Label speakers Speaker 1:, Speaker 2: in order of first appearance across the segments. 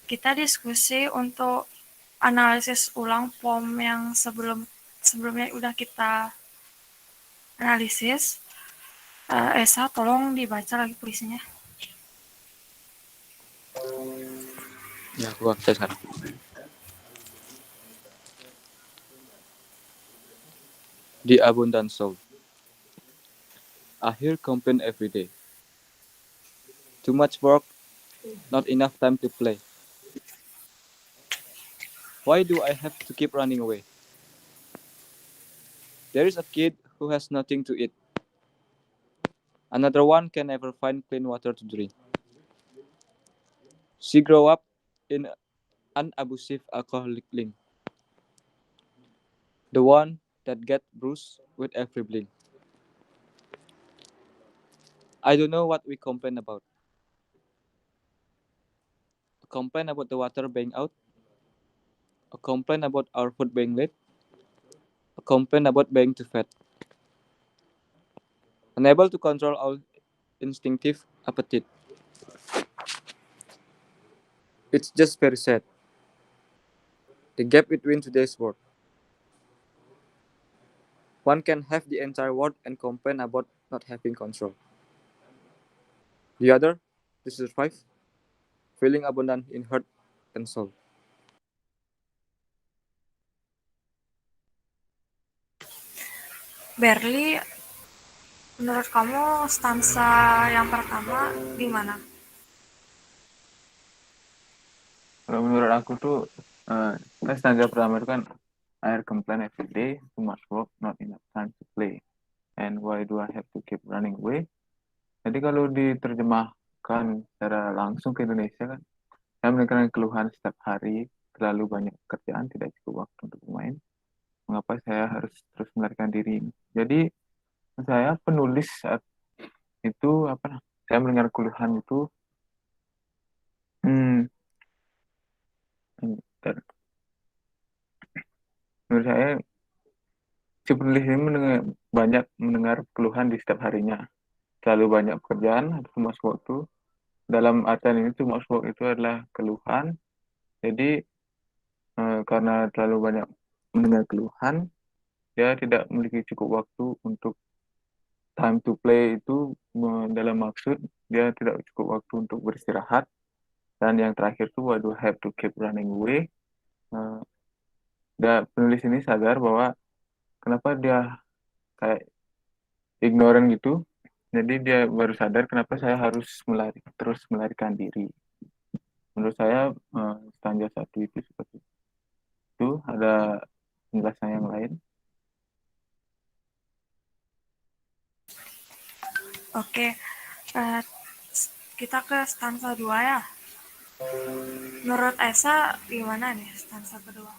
Speaker 1: Kita diskusi untuk analisis ulang POM yang sebelumnya udah kita analisis. Esa, tolong dibaca lagi puisinya.
Speaker 2: Ya, aku baca sekarang. The Abundant Soul. I hear complaint every day. Too much work, not enough time to play. Why do I have to keep running away? There is a kid who has nothing to eat. Another one can never find clean water to drink. She grew up in an abusive alcoholic link. The one that gets bruised with every blink. I don't know what we complain about. A complain about the water being out. A complain about our food being late. A complain about being too fat. Unable to control our instinctive appetite. It's just very sad. The gap between today's world. One can have the entire world and complain about not having control. The other, to survive, feeling abundant in heart and soul.
Speaker 1: Berli, menurut kamu stansa yang pertama gimana?
Speaker 3: Kalau menurut aku tuh, kan stanza pertama itu kan I complain every day, too much work, not enough time to play. And why do I have to keep running away? Jadi kalau diterjemahkan secara langsung ke Indonesia kan, saya mendengarkan keluhan setiap hari, terlalu banyak pekerjaan, tidak cukup waktu untuk bermain. Mengapa saya harus terus melarikan diri? Jadi saya penulis saat itu saya mendengar keluhan itu, menurut saya si penulis ini banyak mendengar keluhan di setiap harinya. Terlalu banyak pekerjaan atau too much work itu. Dalam artian ini too much work itu adalah keluhan. Jadi karena terlalu banyak mendengar keluhan, dia tidak memiliki cukup waktu untuk time to play itu, dalam maksud dia tidak cukup waktu untuk beristirahat. Dan yang terakhir tuh, why do I have to keep running away? Penulis ini sadar bahwa kenapa dia kayak ignoran gitu. Jadi dia baru sadar kenapa saya harus terus melarikan diri. Menurut saya stanza satu itu seperti itu. Ada penjelasan yang lain.
Speaker 1: Oke, kita ke stansa 2 ya. Menurut Esa gimana nih stansa kedua?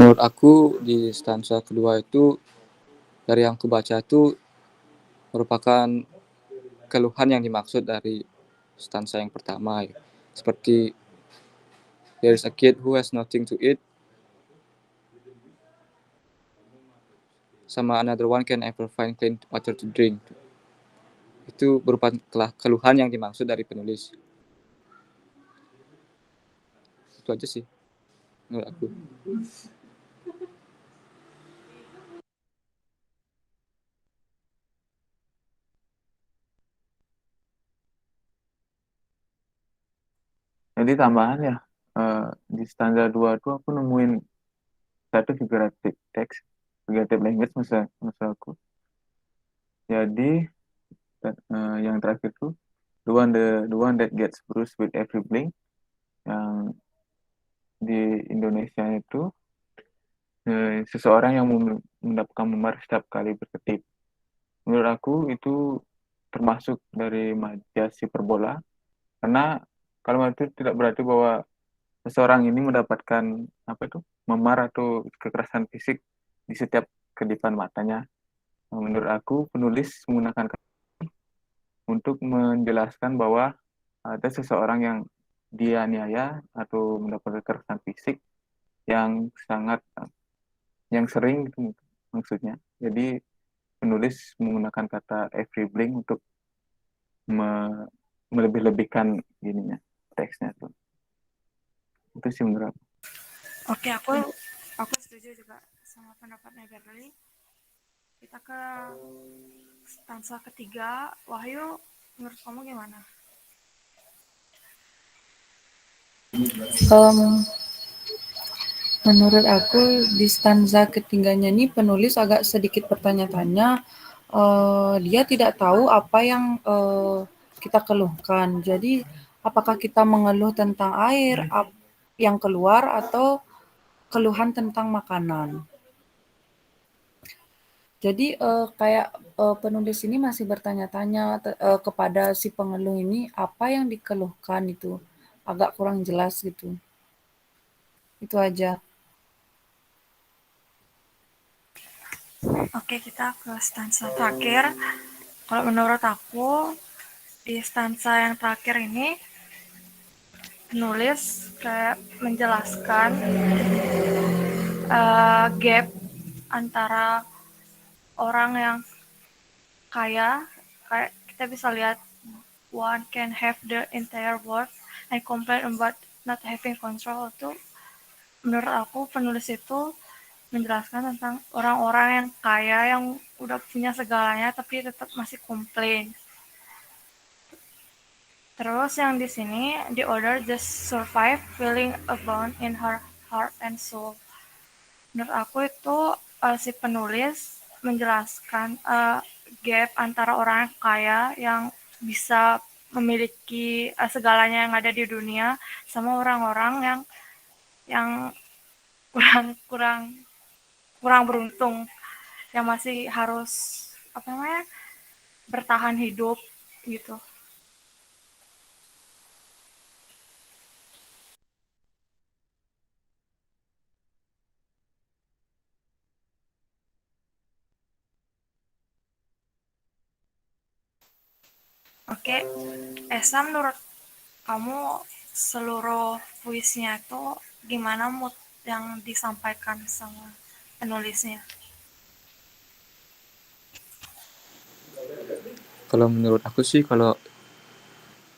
Speaker 2: Menurut aku di stansa kedua itu, dari yang kubaca itu merupakan keluhan yang dimaksud dari stansa yang pertama. Seperti there is a kid who has nothing to eat, sama another one can never find clean water to drink. Itu berupa keluhan yang dimaksud dari penulis. Itu aja sih menurut aku.
Speaker 3: Jadi tambahan ya, di stanza 2 tuh aku nemuin satu figurative text, figurative language masa aku. Jadi yang terakhir tuh the one that gets bruised with every blink, yang di Indonesia itu seseorang yang mendapatkan memar setiap kali berkedip. Menurut aku itu termasuk dari majas hiperbola, karena kalau itu tidak berarti bahwa seseorang ini mendapatkan memar atau kekerasan fisik di setiap kedipan matanya. Menurut aku penulis menggunakan untuk menjelaskan bahwa ada seseorang yang dianiaya atau mendapat kekerasan fisik yang sering gitu, maksudnya. Jadi penulis menggunakan kata every blink untuk melebih-lebihkan gininya teksnya tuh. Itu sih menurut aku.
Speaker 1: Oke, aku setuju juga sama pendapatnya Berli. Kita ke stansa ketiga. Wahyu, menurut kamu gimana?
Speaker 4: Menurut aku di stanza ketiganya ini penulis agak sedikit bertanya-tanya. Dia tidak tahu apa yang kita keluhkan. Jadi apakah kita mengeluh tentang air yang keluar atau keluhan tentang makanan. Jadi kayak penulis ini masih bertanya-tanya kepada si pengeluh ini apa yang dikeluhkan itu. Agak kurang jelas gitu. Itu aja.
Speaker 1: Oke, kita ke stansa terakhir. Kalau menurut aku, di stansa yang terakhir ini, penulis kayak menjelaskan gap antara orang yang kaya, kayak kita bisa lihat one can have the entire world and complain about not having control. Itu menurut aku penulis itu menjelaskan tentang orang-orang yang kaya yang udah punya segalanya tapi tetap masih komplain. Terus yang di sini, the other just survive feeling abound in her heart and soul. Menurut aku itu si penulis menjelaskan gap antara orang yang kaya yang bisa memiliki segalanya yang ada di dunia sama orang-orang yang kurang kurang kurang beruntung yang masih harus apa namanya bertahan hidup gitu. Oke, Esa, menurut kamu seluruh puisinya itu gimana mood yang disampaikan sama penulisnya?
Speaker 2: Kalau menurut aku sih, kalau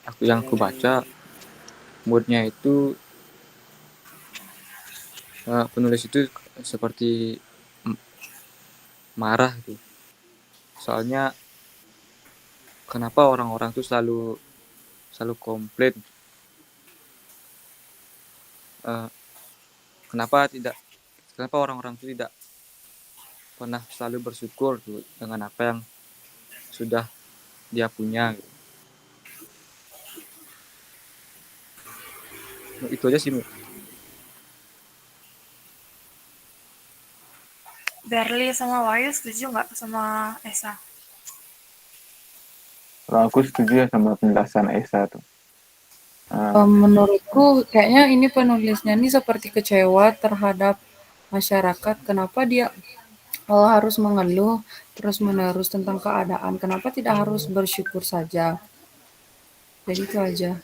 Speaker 2: aku baca, moodnya itu penulis itu seperti marah gitu. Soalnya kenapa orang-orang tuh selalu komplain, uh, kenapa orang-orang tuh tidak pernah selalu bersyukur gitu, dengan apa yang sudah dia punya gitu. Itu aja sih.
Speaker 1: Berli sama Wahyu setuju nggak sama Esa?
Speaker 3: Kalau aku setuju ya sama penjelasan Esa tuh.
Speaker 4: Menurutku kayaknya ini penulisnya ini seperti kecewa terhadap masyarakat. Kenapa dia harus mengeluh terus-menerus tentang keadaan? Kenapa tidak harus bersyukur saja? Jadi itu aja.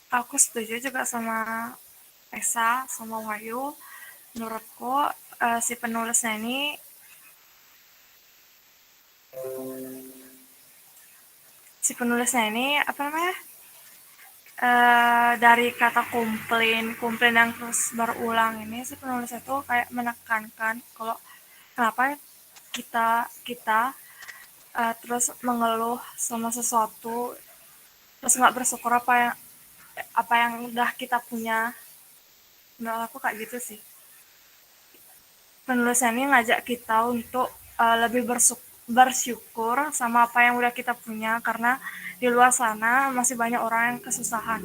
Speaker 1: Aku setuju juga sama Esa sama Wahyu. Menurutku si penulisnya ini apa namanya dari kata komplain yang terus berulang ini si penulis itu kayak menekankan kalau kenapa kita kita terus mengeluh sama sesuatu terus nggak bersyukur apa yang udah kita punya. Menurut aku kayak gitu sih. Penulisan ini ngajak kita untuk lebih bersyukur sama apa yang udah kita punya karena di luar sana masih banyak orang yang kesusahan.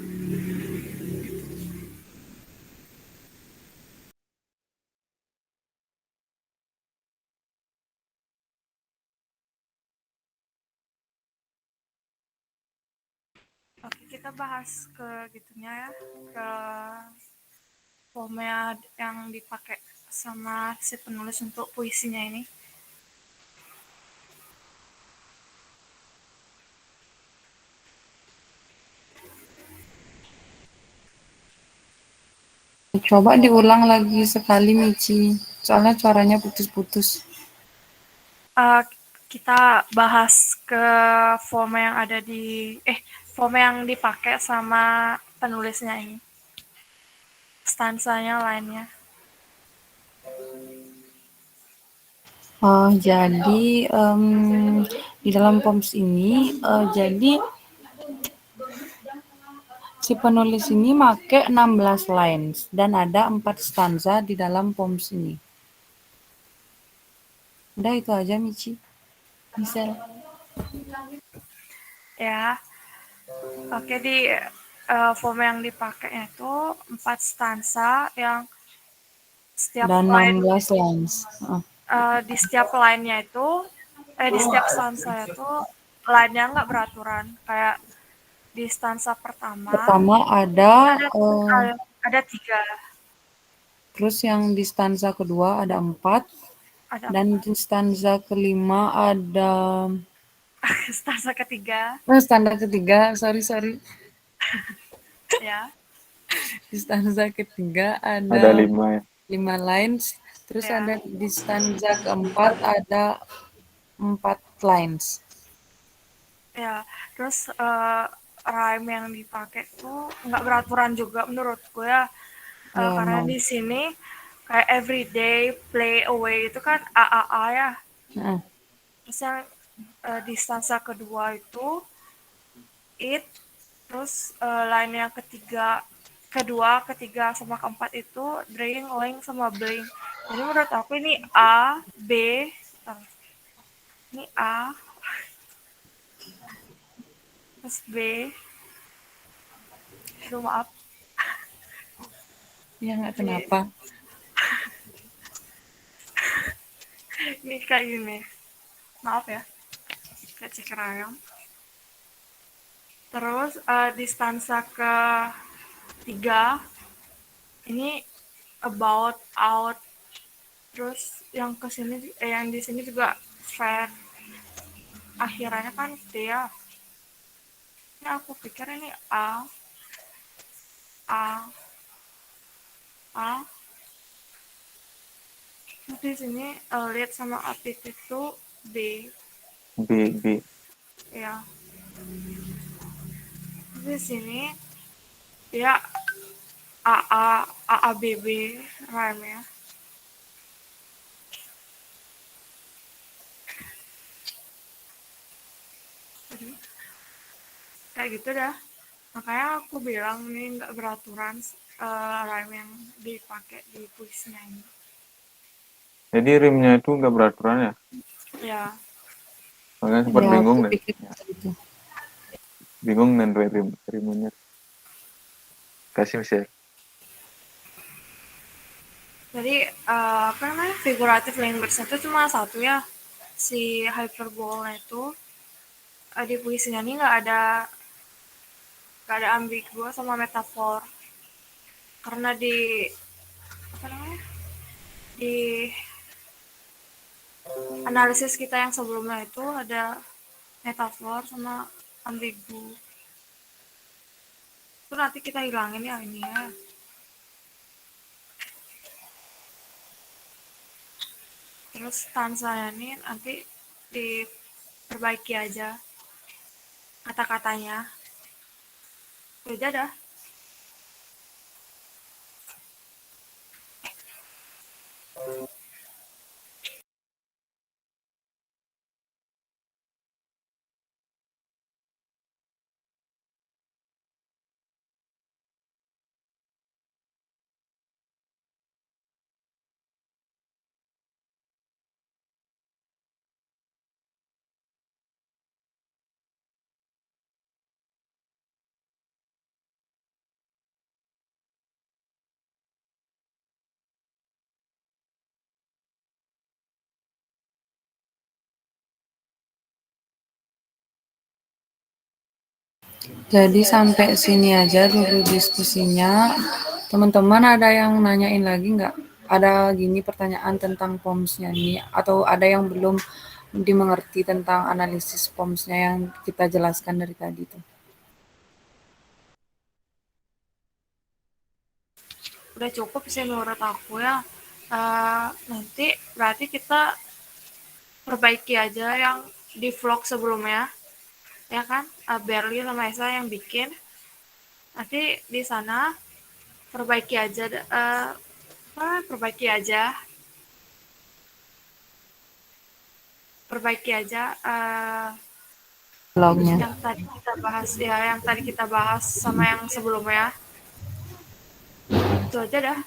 Speaker 1: Oke, kita bahas ke gitunya ya, ke format yang dipakai sama si penulis untuk puisinya ini.
Speaker 4: Coba diulang lagi sekali, Michi. Soalnya suaranya putus-putus.
Speaker 1: Kita bahas ke form yang ada di form yang dipakai sama penulisnya ini. Stansanya lainnya.
Speaker 4: Jadi di dalam poems ini jadi si penulis ini make 16 lines dan ada 4 stanza di dalam poems ini. Udah itu aja, Michi. Michelle.
Speaker 1: Ya. Oke, di form yang dipakainya itu 4 stansa yang setiap
Speaker 4: Dan
Speaker 1: line
Speaker 4: 16 lines.
Speaker 1: di setiap line-nya itu di setiap stansa itu line-nya nggak beraturan. Kayak di stansa pertama
Speaker 4: Pertama ada
Speaker 1: ada 3.
Speaker 4: terus yang di stanza kedua ada 4
Speaker 1: Ada
Speaker 4: dan di stanza kelima ada
Speaker 1: stansa ketiga
Speaker 4: stanza ketiga, sorry
Speaker 1: ya.
Speaker 4: di stanza ketiga
Speaker 3: Ada
Speaker 4: ada
Speaker 3: 5 ya.
Speaker 4: 5 lines, terus
Speaker 1: Ya.
Speaker 4: ada di stanza keempat ada 4 lines.
Speaker 1: Ya, terus rhyme yang dipakai tuh nggak beraturan juga menurut gue ya.
Speaker 4: Ya,
Speaker 1: Karena
Speaker 4: emang.
Speaker 1: di sini kayak everyday play away itu kan AAA ya.
Speaker 4: Nah,
Speaker 1: Terus yang di stansa kedua itu it, terus line yang kedua, ketiga sama keempat itu drain, link sama blink. Jadi menurut aku ini A, B, ini A, terus B. Aduh, maaf.
Speaker 4: ya nggak kenapa.
Speaker 1: Ini kayak gini. Maaf ya. Kayak ceker ayam. Terus di stansa ketiga ini about, out. Terus yang kesini, yang di sini juga fair. Akhirnya kan dia. Ini aku pikir ini A, A, A. Terus di sini lead sama update itu B,
Speaker 3: B.
Speaker 1: ya. Terus di sini dia AABB rhyme ya. Kayak gitu dah. Makanya aku bilang ini nggak beraturan rhyme yang dipakai di puisinya ini.
Speaker 3: Jadi rimnya itu nggak beraturan ya?
Speaker 1: Ya.
Speaker 3: Makanya sempat
Speaker 4: Ya,
Speaker 3: bingung
Speaker 4: aku
Speaker 3: deh.
Speaker 4: pikir gitu.
Speaker 3: Bingung dan rimnya. Kasih Michelle.
Speaker 1: Jadi apa namanya figurative language itu cuma satu ya. Si hyperbole itu di puisinya ini nggak ada ambigu sama metafor. Karena di apa namanya di analisis kita yang sebelumnya itu ada metafor sama ambigu. Itu nanti kita hilangin ya ini ya. Terus stanzanya ini nanti diperbaiki aja kata-katanya. Udah dah.
Speaker 4: Jadi sampai sini aja dulu diskusinya. Teman-teman ada yang nanyain lagi nggak? Ada gini pertanyaan tentang POMS-nya nih, atau ada yang belum dimengerti tentang analisis POMS-nya yang kita jelaskan dari tadi tuh?
Speaker 1: Udah cukup sih menurut aku ya. Nanti berarti kita perbaiki aja yang di vlog sebelumnya, ya kan? Berli sama Esa yang bikin. Nanti di sana perbaiki aja, perbaiki aja,
Speaker 4: Vlognya.
Speaker 1: yang tadi kita bahas ya, yang tadi kita bahas sama yang sebelumnya. Itu aja dah.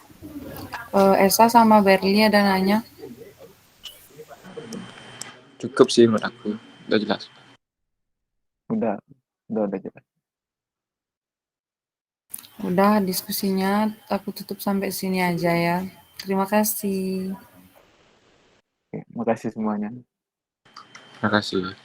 Speaker 4: Esa sama Berli ada nanya.
Speaker 2: Cukup sih menurut aku, udah jelas.
Speaker 3: Udah jelas.
Speaker 4: Udah diskusinya aku tutup sampai sini aja ya. Terima kasih.
Speaker 3: Oke, makasih semuanya.
Speaker 2: Terima kasih.